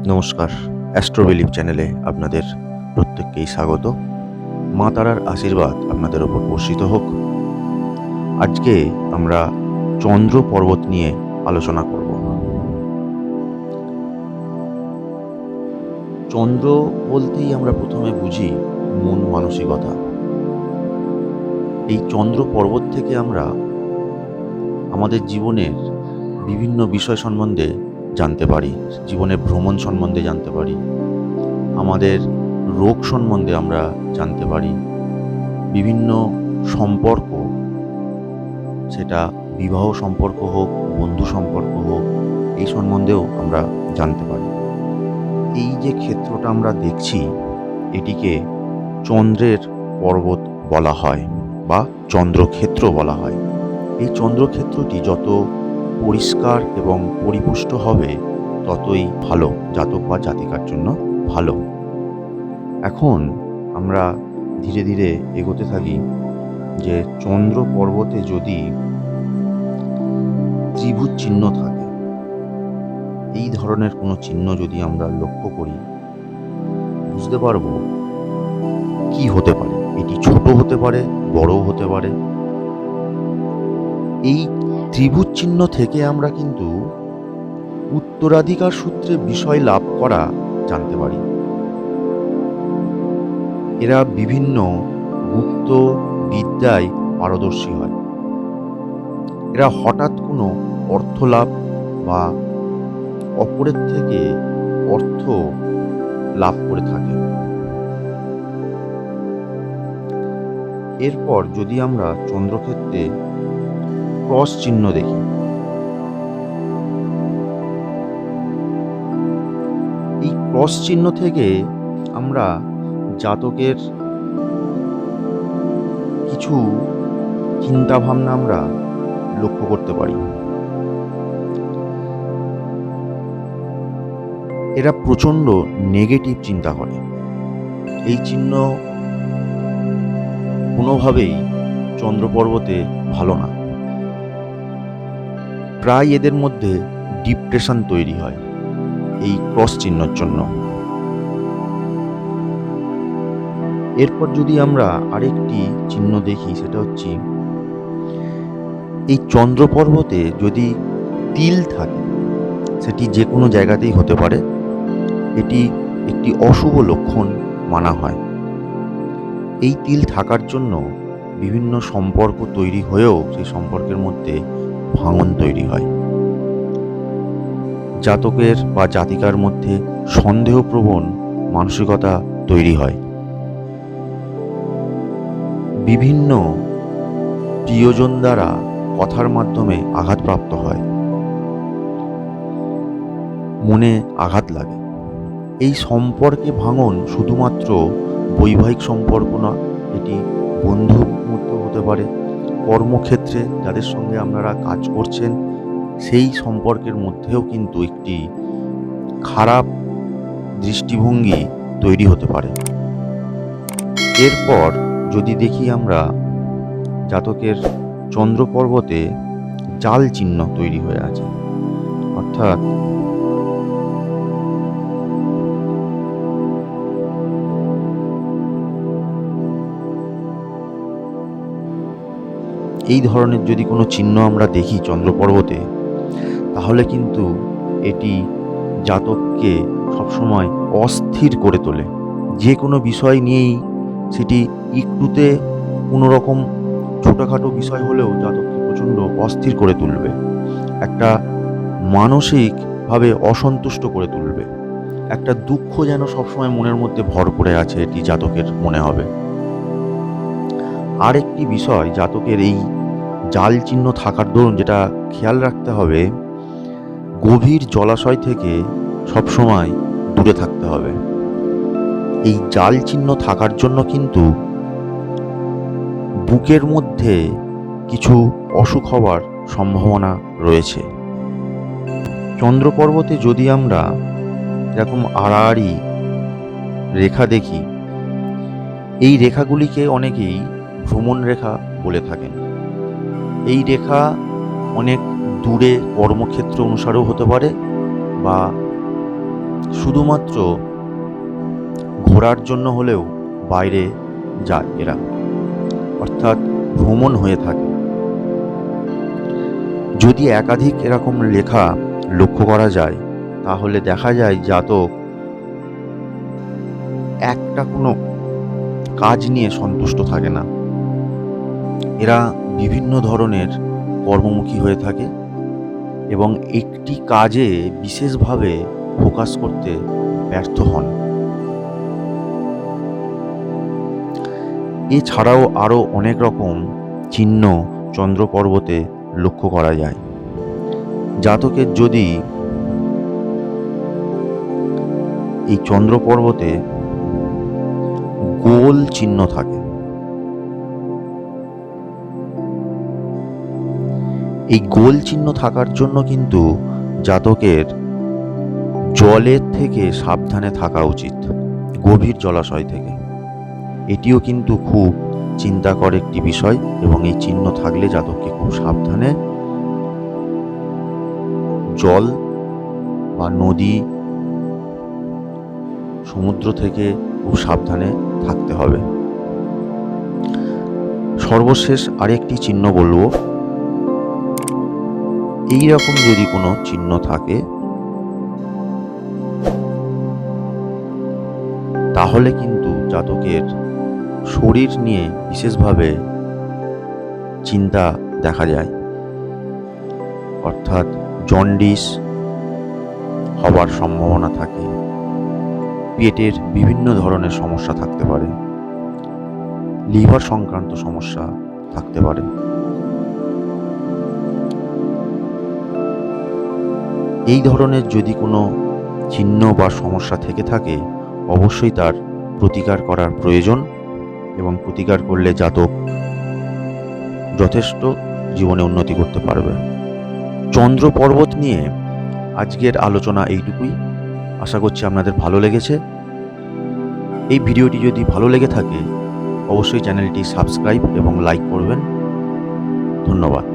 নমস্কার। অ্যাস্ট্রোবিলিভ চ্যানেলে আপনাদের প্রত্যেককেই স্বাগত। মা তারার আশীর্বাদ আপনাদের ওপর বর্ষিত হোক। আজকে আমরা চন্দ্র পর্বত নিয়ে আলোচনা করব। চন্দ্র বলতেই আমরা প্রথমে বুঝি মন মানসিকতা। এই চন্দ্র পর্বত থেকে আমরা আমাদের জীবনের বিভিন্ন বিষয় সম্বন্ধে জানতে পারি, জীবনের ভ্রমণ সম্বন্ধে জানতে পারি, আমাদের রোগ সম্বন্ধে আমরা জানতে পারি, বিভিন্ন সম্পর্ক, সেটা বিবাহ সম্পর্ক হোক, বন্ধু সম্পর্ক হোক, এই সম্বন্ধেও আমরা জানতে পারি। এই যে ক্ষেত্রটা আমরা দেখছি, এটিকে চন্দ্রের পর্বত বলা হয় বা চন্দ্রক্ষেত্র বলা হয়। এই চন্দ্রক্ষেত্রটি যত পরিষ্কার এবং পরিপুষ্ট হবে ততই ভালো, জাতক বা জাতিকার জন্য ভালো। এখন আমরা ধীরে ধীরে এগোতে থাকি যে চন্দ্র পর্বতে যদি ত্রিভুজ চিহ্ন থাকে, এই ধরনের কোনো চিহ্ন যদি আমরা লক্ষ্য করি, বুঝতে পারবো কি হতে পারে। এটি ছোট হতে পারে, বড়ও হতে পারে। এই ত্রিভুজ চিহ্ন থেকে আমরা কিন্তু উত্তরাধিকার সূত্রে বিষয় লাভ করা জানতে পারি। এরা বিভিন্ন গুপ্ত বিদ্যায় পারদর্শী হয়। এরা হঠাৎ কোনো অর্থ লাভ বা অপরের থেকে অর্থ লাভ করে থাকে। এরপর যদি আমরা চন্দ্রক্ষেত্রে ক্রস চিহ্ন দেখি, এই ক্রস চিহ্ন থেকে আমরা জাতকের কিছু চিন্তা ভাবনা আমরা লক্ষ্য করতে পারি। এরা প্রচণ্ড নেগেটিভ চিন্তা করে। এই চিহ্ন কোনোভাবেই চন্দ্র পর্বতে ভালো না। প্রায় এদের মধ্যে ডিপ্রেশন তৈরি হয় এই ক্রস চিহ্নের জন্য। এরপর যদি আমরা আরেকটি চিহ্ন দেখি, সেটা হচ্ছে এই চন্দ্র পর্বতে যদি তিল থাকে, সেটি যে কোনো জায়গাতেই হতে পারে, এটি একটি অশুভ লক্ষণ মানা হয়। এই তিল থাকার জন্য বিভিন্ন সম্পর্ক তৈরি হয়েও সেই সম্পর্কের মধ্যে ভাঙন তৈরি হয়। জাতকের বা জাতিকার মধ্যে সন্দেহপ্রবণ মানসিকতা তৈরি হয়। বিভিন্ন প্রিয়জন দ্বারা কথার মাধ্যমে আঘাতপ্রাপ্ত হয়, মনে আঘাত লাগে। এই সম্পর্কে ভাঙন শুধুমাত্র বৈবাহিক সম্পর্ক না, এটি বন্ধুর মধ্যে হতে পারে, কর্মক্ষেত্রে যাদের সঙ্গে আপনারা কাজ করছেন সেই সম্পর্কের মধ্যেও কিন্তু একটি খারাপ দৃষ্টিভঙ্গি তৈরি হতে পারে। এরপর যদি দেখি আমরা জাতকের চন্দ্র পর্বতে জাল চিহ্ন তৈরি হয়ে আছে, অর্থাৎ এই ধরনের যদি কোনো চিহ্ন আমরা দেখি চন্দ্র পর্বতে, তাহলে কিন্তু এটি জাতককে সবসময় অস্থির করে তোলে। যে কোনো বিষয় নিয়েই সেটি একটুতে কোনো রকম ছোটোখাটো বিষয় হলেও জাতককে প্রচণ্ড অস্থির করে তুলবে, একটা মানসিকভাবে অসন্তুষ্ট করে তুলবে, একটা দুঃখ যেন সবসময় মনের মধ্যে ভর করে আছে, এটি জাতকের মনে হবে। আর একটি বিষয় জাতকের এই জাল চিহ্ন থাকার দরুন যেটা খেয়াল রাখতে হবে, গভীর জলাশয় থেকে সবসময় দূরে থাকতে হবে। এই জাল চিহ্ন থাকার জন্য কিন্তু বুকের মধ্যে কিছু অসুখ হওয়ার সম্ভাবনা রয়েছে। চন্দ্র পর্বতে যদি আমরা এরকম আড়াআড়ি রেখা দেখি, এই রেখাগুলিকে অনেকেই ভ্রমণ রেখা বলে থাকেন। এই রেখা অনেক দূরে কর্মক্ষেত্র অনুসারেও হতে পারে বা শুধুমাত্র ঘোরার জন্য হলেও বাইরে যায় এরা, অর্থাৎ ভ্রমণ হয়ে থাকে। যদি একাধিক এরকম লেখা লক্ষ্য করা যায়, তাহলে দেখা যায় জাতক একটা কোনো কাজ নিয়ে সন্তুষ্ট থাকে না। এরা বিভিন্ন ধরনের কর্মমুখী হয়ে থাকে এবং একটি কাজে বিশেষভাবে ফোকাস করতে ব্যর্থ হন। এছাড়াও আরও অনেক রকম চিহ্ন চন্দ্র পর্বতে লক্ষ্য করা যায়। জাতকের যদি এই চন্দ্র পর্বতে গোল চিহ্ন থাকে, এই গোল চিহ্ন থাকার জন্য কিন্তু জাতকের জলের থেকে সাবধানে থাকা উচিত, গভীর জলাশয় থেকে। এটিও কিন্তু খুব চিন্তাকর একটি বিষয় এবং এই চিহ্ন থাকলে জাতককে খুব সাবধানে জল বা নদী, সমুদ্র থেকে খুব সাবধানে থাকতে হবে। সর্বশেষ আরেকটি চিহ্ন বলবো, এই রকম যদি কোনো চিহ্ন থাকে তাহলে কিন্তু জাতকের শরীর নিয়ে বিশেষভাবে চিন্তা দেখা যায়, অর্থাৎ জন্ডিস হবার সম্ভাবনা থাকে, পেটের বিভিন্ন ধরনের সমস্যা থাকতে পারে, লিভার সংক্রান্ত সমস্যা থাকতে পারে। এই ধরনের যদি কোনো চিহ্ন বা সমস্যা থেকে থাকে, অবশ্যই তার প্রতিকার করার প্রয়োজন এবং প্রতিকার করলে জাতক যথেষ্ট জীবনে উন্নতি করতে পারবে। চন্দ্র পর্বত নিয়ে আজকের আলোচনা এইটুকুই। আশা করছি আপনাদের ভালো লেগেছে। এই ভিডিওটি যদি ভালো লেগে থাকে অবশ্যই চ্যানেলটি সাবস্ক্রাইব এবং লাইক করবেন। ধন্যবাদ।